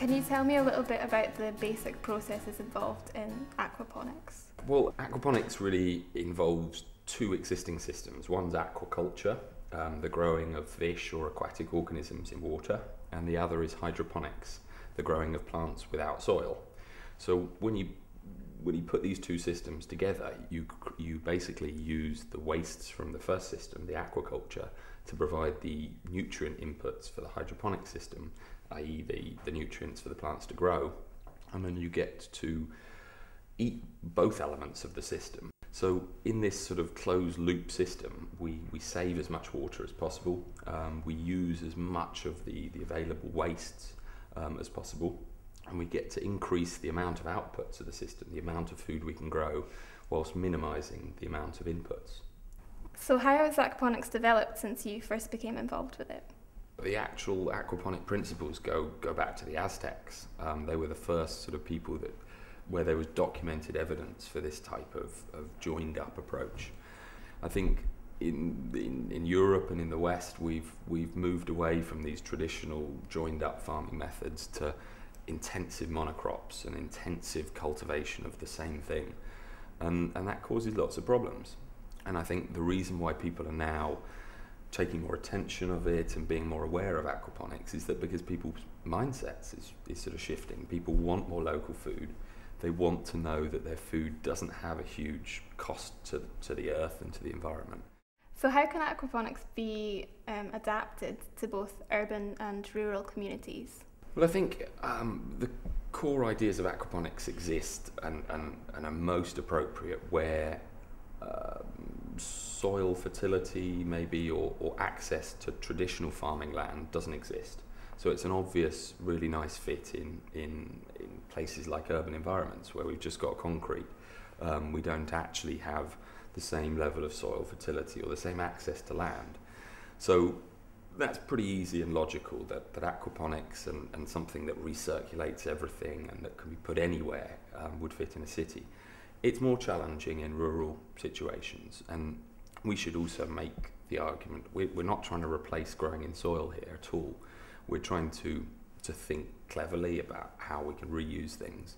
Can you tell me a little bit about the basic processes involved in aquaponics? Well, aquaponics really involves two existing systems. One's aquaculture, the growing of fish or aquatic organisms in water, and the other is hydroponics, the growing of plants without soil. So when you put these two systems together, you basically use the wastes from the first system, the aquaculture, to provide the nutrient inputs for the hydroponic system, i.e. the nutrients for the plants to grow, and then you get to eat both elements of the system. So in this sort of closed loop system, we save as much water as possible, we use as much of the available wastes as possible, and we get to increase the amount of outputs of the system, the amount of food we can grow, whilst minimising the amount of inputs. So how has aquaponics developed since you first became involved with it? The actual aquaponic principles go back to the Aztecs. They were the first sort of people where there was documented evidence for this type of joined up approach. I think in Europe and in the West we've moved away from these traditional joined up farming methods to intensive monocrops and intensive cultivation of the same thing, and that causes lots of problems. And I think the reason why people are now taking more attention of it and being more aware of aquaponics is that because people's mindsets is sort of shifting. People want more local food. They want to know that their food doesn't have a huge cost to the earth and to the environment. So how can aquaponics be adapted to both urban and rural communities? Well, I think the core ideas of aquaponics exist and are most appropriate where soil fertility maybe or access to traditional farming land doesn't exist. So it's an obvious, really nice fit in places like urban environments where we've just got concrete. We don't actually have the same level of soil fertility or the same access to land. So that's pretty easy and logical that aquaponics and something that recirculates everything and that can be put anywhere would fit in a city. It's more challenging in rural situations, and we should also make the argument we're not trying to replace growing in soil here at all. We're trying to think cleverly about how we can reuse things.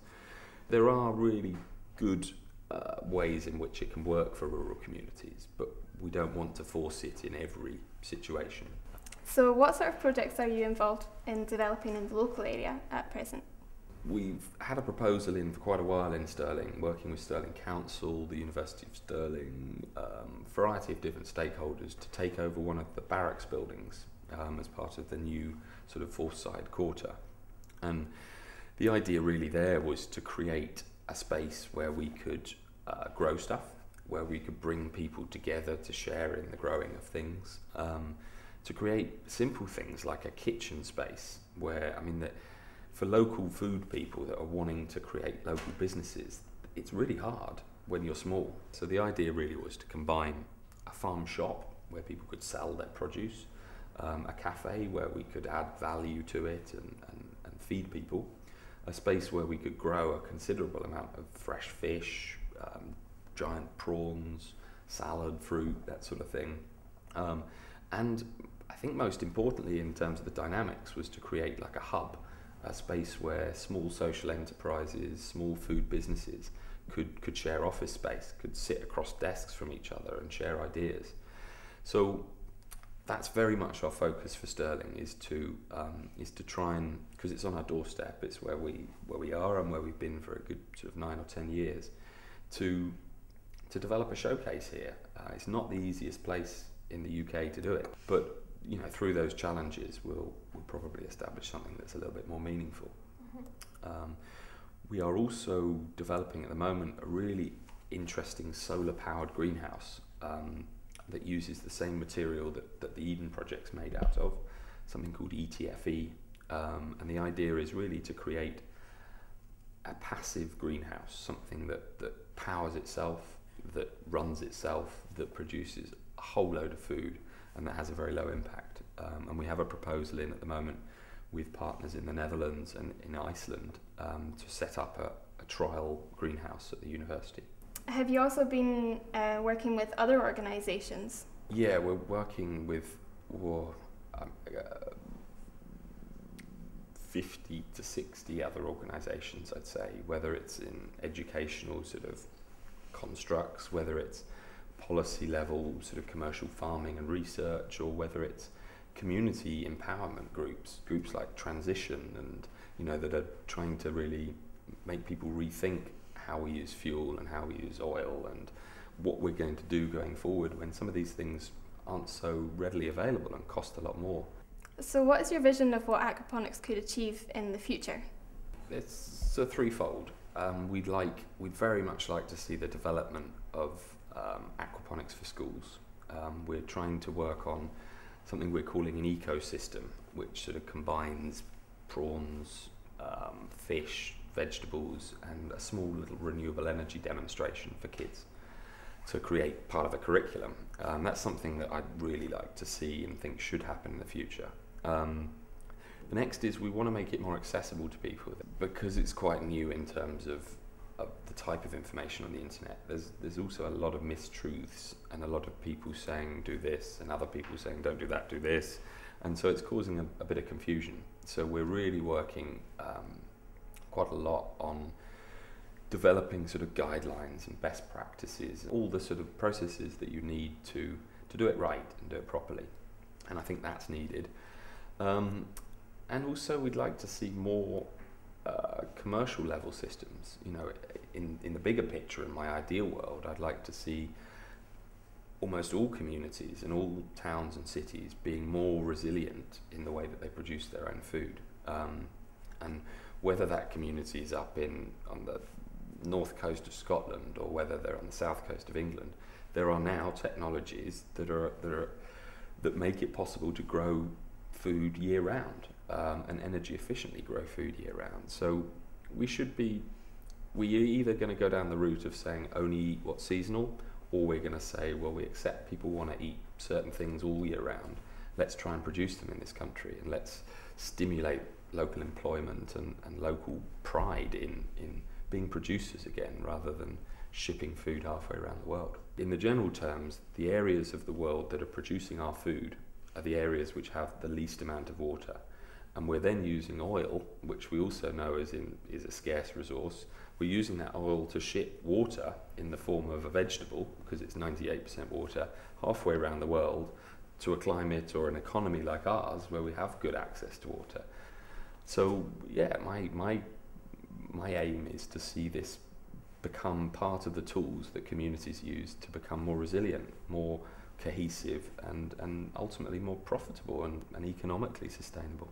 There are really good ways in which it can work for rural communities, but we don't want to force it in every situation. So what sort of projects are you involved in developing in the local area at present? We've had a proposal in for quite a while in Stirling, working with Stirling Council, the University of Stirling, a variety of different stakeholders to take over one of the barracks buildings as part of the new sort of Forsyth Quarter. And the idea really there was to create a space where we could grow stuff, where we could bring people together to share in the growing of things, to create simple things like a kitchen space where, I mean, for local food people that are wanting to create local businesses, it's really hard when you're small. So the idea really was to combine a farm shop where people could sell their produce, a cafe where we could add value to it and feed people, a space where we could grow a considerable amount of fresh fish, giant prawns, salad, fruit, that sort of thing. And I think most importantly in terms of the dynamics was to create like a hub, a space where small social enterprises, small food businesses could share office space, could sit across desks from each other and share ideas. So that's very much our focus for Stirling, is to try and, because it's on our doorstep, it's where we are and where we've been for a good sort of 9 or 10 years, to develop a showcase here. It's not the easiest place in the UK to do it, but you know, through those challenges we'll probably establish something that's a little bit more meaningful. Mm-hmm. We are also developing at the moment a really interesting solar powered greenhouse that uses the same material that the Eden project's made out of, something called ETFE, and the idea is really to create a passive greenhouse, something that powers itself, that runs itself, that produces a whole load of food and that has a very low impact. And we have a proposal in at the moment with partners in the Netherlands and in Iceland to set up a trial greenhouse at the university. Have you also been working with other organisations? Yeah, we're working with 50 to 60 other organisations, I'd say, whether it's in educational sort of constructs, whether it's policy level sort of commercial farming and research, or whether it's community empowerment groups like Transition, and that are trying to really make people rethink how we use fuel and how we use oil and what we're going to do going forward when some of these things aren't so readily available and cost a lot more. So what is your vision of what aquaponics could achieve in the future? It's a threefold. We'd very much like to see the development of aquaponics for schools. We're trying to work on something we're calling an ecosystem, which sort of combines prawns, fish, vegetables, and a small little renewable energy demonstration for kids to create part of a curriculum. That's something that I'd really like to see and think should happen in the future. The next is we want to make it more accessible to people because it's quite new in terms of the type of information on the internet. There's also a lot of mistruths and a lot of people saying do this and other people saying don't do that, do this, and so it's causing a bit of confusion. So we're really working quite a lot on developing sort of guidelines and best practices, all the sort of processes that you need to do it right and do it properly, and I think that's needed. And also we'd like to see more commercial level systems. In the bigger picture, in my ideal world, I'd like to see almost all communities and all towns and cities being more resilient in the way that they produce their own food. And whether that community is up on the north coast of Scotland or whether they're on the south coast of England, there are now technologies that make it possible to grow food year round and energy efficiently grow food year round. So we're either going to go down the route of saying only eat what's seasonal, or we're going to say, well, we accept people want to eat certain things all year round. Let's try and produce them in this country, and let's stimulate local employment and local pride in being producers again, rather than shipping food halfway around the world. In the general terms, the areas of the world that are producing our food are the areas which have the least amount of water. And we're then using oil, which we also know is a scarce resource. We're using that oil to ship water in the form of a vegetable, because it's 98% water, halfway around the world to a climate or an economy like ours where we have good access to water. So yeah, my aim is to see this become part of the tools that communities use to become more resilient, more cohesive, and ultimately more profitable and economically sustainable.